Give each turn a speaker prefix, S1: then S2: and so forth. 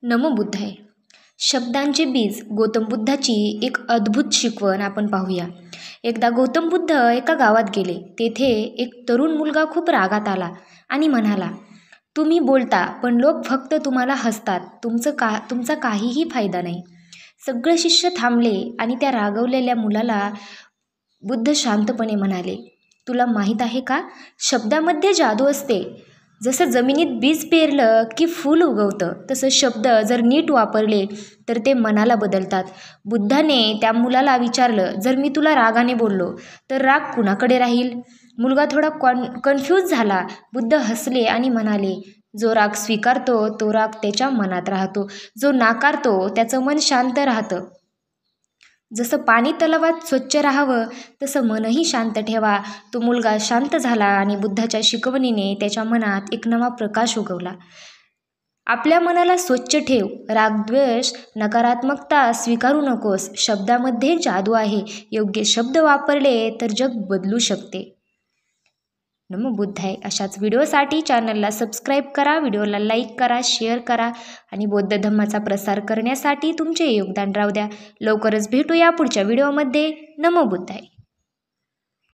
S1: नमो बुद्धाय. शब्दांचे बीज गौतम बुद्धाची एक अद्भुत शिकवण आपण पाहूया. एकदा गौतम बुद्ध एका गावात गेले. तेथे एक तरुण मुलगा खूप रागात आला आणि म्हणाला, तुम्ही बोलता पण लोक फक्त तुम्हाला हसतात. तुमचा काहीही फायदा नाही. सगळे शिष्य थांबले आणि त्या रागवलेल्या मुलाला बुद्ध शांतपणे म्हणाले, तुला माहीत आहे का, शब्दामध्ये जादू असते. जसं जमिनीत बीज पेरलं की फूल उगवतं, तसं शब्द जर नीट वापरले तर ते मनाला बदलतात. बुद्धाने त्या मुलाला विचारलं, जर मी तुला रागाने बोललो तर राग कुणाकडे राहील? मुलगा थोडा कन्फ्यूज झाला. बुद्ध हसले आणि म्हणाले, जो राग स्वीकारतो तो राग त्याच्या मनात राहतो, जो नाकारतो त्याचं मन शांत राहतं. जसं पाणी तलावात स्वच्छ राहावं तसं मनही शांत ठेवा. तो मुलगा शांत झाला आणि बुद्धाच्या शिकवणीने त्याच्या मनात एक नवा प्रकाश उगवला. आपल्या मनाला स्वच्छ ठेव. रागद्वेष, नकारात्मकता स्वीकारू नकोस. शब्दामध्ये जादू आहे. योग्य शब्द वापरले तर जग बदलू शकते. नमो बुद्धाय. अशाच व्हिडिओसाठी चॅनलला सबस्क्राईब करा, व्हिडिओला लाईक करा, शेअर करा आणि बौद्ध धम्माचा प्रसार करण्यासाठी तुमचे योगदान राहू द्या. लवकरच भेटूया पुढच्या व्हिडिओमध्ये. नमो बुद्धाय.